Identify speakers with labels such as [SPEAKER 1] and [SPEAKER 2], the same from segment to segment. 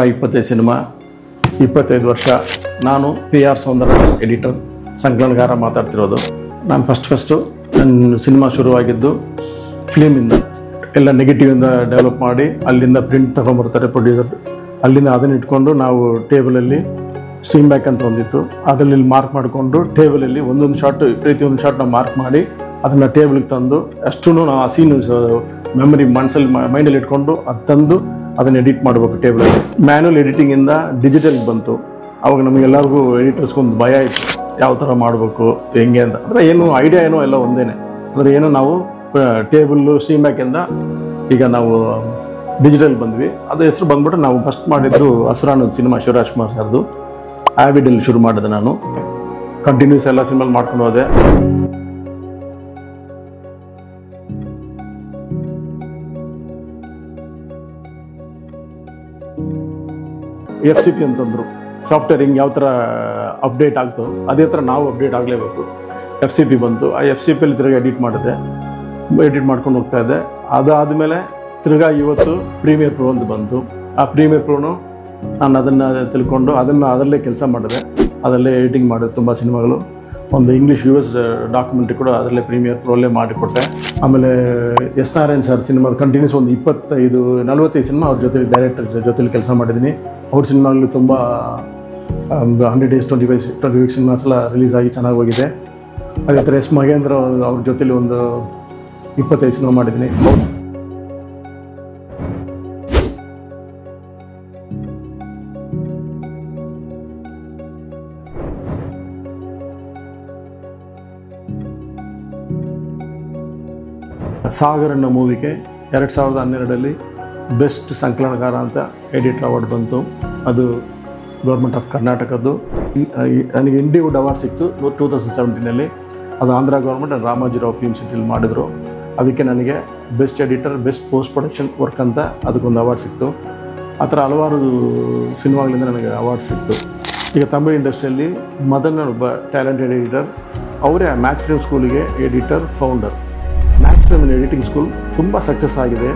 [SPEAKER 1] 25 cinema, 25 ವರ್ಷ. ನಾನು PR ಸೌಂದರರಾಜ್ editor, ಸಂಕಲನಕಾರ ಮಾತಾಡ್ತಿರೋದು. ನಾನು ಫಸ್ಟು ನನ್ನ ಸಿನಿಮಾ ಶುರುವಾಗಿದ್ದು ಫಿಲಿಮಿಂದ. ಎಲ್ಲ ನೆಗೆಟಿವಿಂದ ಡೆವಲಪ್ ಮಾಡಿ ಅಲ್ಲಿಂದ ಪ್ರಿಂಟ್ ತೊಗೊಂಬರ್ತಾರೆ ಪ್ರೊಡ್ಯೂಸರ್. ಅಲ್ಲಿಂದ ಅದನ್ನು ಇಟ್ಕೊಂಡು ನಾವು ಟೇಬಲಲ್ಲಿ ಸ್ಟ್ರೀಮ್ ಬ್ಯಾಕ್ ಅಂತ ಒಂದಿತ್ತು, ಅದರಲ್ಲಿ ಮಾರ್ಕ್ ಮಾಡಿಕೊಂಡು ಟೇಬಲಲ್ಲಿ ಒಂದೊಂದು ಶಾಟ್, ಪ್ರತಿಯೊಂದು ಶಾಟ್ ನಾವು ಮಾರ್ಕ್ ಮಾಡಿ ಅದನ್ನು ಟೇಬಲ್ಗೆ ತಂದು ಅಷ್ಟೂ ನಾವು ಆ ಸೀನ್ ಮೆಮರಿ ಮೈಂಡಲ್ಲಿ ಇಟ್ಕೊಂಡು ಅದು ತಂದು ಅದನ್ನು ಎಡಿಟ್ ಮಾಡಬೇಕು ಟೇಬಲಲ್ಲಿ. ಮ್ಯಾನ್ಯಲ್ ಎಡಿಟಿಂಗಿಂದ ಡಿಜಿಟಲ್ಗೆ ಬಂತು. ಅವಾಗ ನಮಗೆಲ್ಲರಿಗೂ ಎಡಿಟರ್ಸ್ಗೊಂದು ಭಯ ಇತ್ತು, ಯಾವ ಥರ ಮಾಡಬೇಕು ಹೆಂಗೆ ಅಂತ. ಅಂದರೆ ಏನು ಐಡಿಯಾ ಏನೋ ಎಲ್ಲ ಒಂದೇ. ಅಂದರೆ ಏನೋ ನಾವು ಟೇಬಲ್ಲು ಸ್ಟ್ರೀಮ್ ಬ್ಯಾಕಿಂದ ಈಗ ನಾವು ಡಿಜಿಟಲ್ ಬಂದ್ವಿ. ಅದು ಹೆಸರು ಬಂದ್ಬಿಟ್ಟು ನಾವು ಫಸ್ಟ್ ಮಾಡಿದ್ದು ಹಸುರಾನಂದ್ ಸಿನಿಮಾ, ಶಿವರಾಜ್ ಕುಮಾರ್ ಸರ್ದು. ಆ್ಯವಿಡಲ್ಲಿ ಶುರು ಮಾಡಿದೆ ನಾನು. ಕಂಟಿನ್ಯೂಸ್ ಎಲ್ಲ ಸಿನಿಮಾ ಮಾಡ್ಕೊಂಡು ಹೋದೆ. FCP ಅಂತಂದರು, ಸಾಫ್ಟ್ವೇರ್ ಹಿಂಗೆ ಯಾವ ಥರ ಅಪ್ಡೇಟ್ ಆಗ್ತೋ ಅದೇ ಥರ ನಾವು ಅಪ್ಡೇಟ್ ಆಗಲೇಬೇಕು. FCP ಬಂತು. ಆ FCPಯಲ್ಲಿ ತಿರುಗಿ ಎಡಿಟ್ ಮಾಡ್ಕೊಂಡು ಹೋಗ್ತಾ ಇದ್ದೆ. ಅದಾದಮೇಲೆ ತಿರ್ಗಾ ಇವತ್ತು ಪ್ರೀಮಿಯರ್ ಪ್ರೋ ಅಂತ ಬಂತು. ಆ ಪ್ರೀಮಿಯರ್ ಪ್ರೋನು ನಾನು ಅದನ್ನು ತಿಳ್ಕೊಂಡು ಅದರಲ್ಲೇ ಕೆಲಸ ಮಾಡಿದೆ. ಅದರಲ್ಲೇ ಎಡಿಟಿಂಗ್ ಮಾಡಿದೆ ತುಂಬ ಸಿನಿಮಾಗಳು. ಒಂದು ಇಂಗ್ಲೀಷ್ US ಡಾಕ್ಯುಮೆಂಟ್ರಿ ಕೂಡ ಅದರಲ್ಲೇ ಪ್ರೀಮಿಯರ್ ಪ್ರೋಲ್ಲೇ ಮಾಡಿಕೊಟ್ಟೆ. ಆಮೇಲೆ S. Narayan sir cinema continues ಒಂದು 45 ಸಿನಿಮಾ ಅವ್ರ ಡೈರೆಕ್ಟರ್ ಜೊತೆಲಿ ಕೆಲಸ ಮಾಡಿದ್ದೀನಿ. ಅವ್ರ ಸಿನಿಮಾಗಳು ತುಂಬ 100 days 25 ಸಿನಿಮಾಸ್ ಎಲ್ಲ ರಿಲೀಸ್ ಆಗಿ ಚೆನ್ನಾಗಿ ಹೋಗಿದೆ. ಅದೇ ಥರ S. ಮಹೇಂದ್ರ ಅವ್ರ ಜೊತೆಲಿ ಒಂದು 25 ಸಿನಿಮಾ ಮಾಡಿದ್ದೀನಿ. ಸಾಗರ್ ಅನ್ನೋ ಮೂವಿಗೆ 2012 ಬೆಸ್ಟ್ ಸಂಕಲನಕಾರ ಅಂತ ಎಡಿಟರ್ ಅವಾರ್ಡ್ ಬಂತು. ಅದು ಗೌರ್ಮೆಂಟ್ ಆಫ್ ಕರ್ನಾಟಕದ್ದು. ನನಗೆ ಇಂಡಿವುಡ್ ಅವಾರ್ಡ್ ಸಿಕ್ತು 2017. ಅದು Andhra government and Ramoji Rao film ಸಿಟಿಲಿ ಮಾಡಿದ್ರು. ಅದಕ್ಕೆ ನನಗೆ best editor, best post production work ಅಂತ ಅದಕ್ಕೊಂದು ಅವಾರ್ಡ್ ಸಿಕ್ತು. ಆ ಥರ ಹಲವಾರು ಸಿನಿಮಾಗಳಿಂದ ನನಗೆ ಅವಾರ್ಡ್ ಸಿಕ್ತು. ಈಗ ತಮಿಳ್ ಇಂಡಸ್ಟ್ರಿಯಲ್ಲಿ ಮದನ್ ಒಬ್ಬ ಟ್ಯಾಲೆಂಟೆಡ್ ಎಡಿಟರ್. ಅವರೇ ಮ್ಯಾಚ್ ಫಿಲ್ಮ್ ಸ್ಕೂಲಿಗೆ editor, founder. Match film editing school ತುಂಬ ಸಕ್ಸಸ್ ಆಗಿದೆ.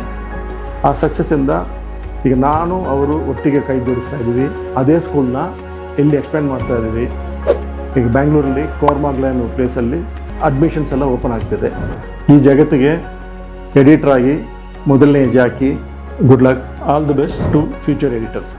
[SPEAKER 1] ಆ ಸಕ್ಸಸ್ಸಿಂದ ಈಗ ನಾನು ಅವರು ಒಟ್ಟಿಗೆ ಕೈ ಜೋಡಿಸ್ತಾ ಇದ್ದೀವಿ. ಅದೇ ಸ್ಕೂಲ್ನ ಇಲ್ಲಿ ಎಕ್ಸ್ಪ್ಯಾಂಡ್ ಮಾಡ್ತಾ ಇದ್ದೀವಿ. ಈಗ ಬ್ಯಾಂಗ್ಳೂರಲ್ಲಿ ಕೋರ್ಮಾಗ್ಲ ಅನ್ನೋ ಪ್ಲೇಸಲ್ಲಿ ಅಡ್ಮಿಷನ್ಸ್ ಎಲ್ಲ ಓಪನ್ ಆಗ್ತಿದೆ. ಈ ಜಗತ್ತಿಗೆ ಎಡಿಟರ್ ಆಗಿ ಮೊದಲನೇ ಹೆಜ್ಜೆ ಹಾಕಿ. Good luck, all the best to future editors.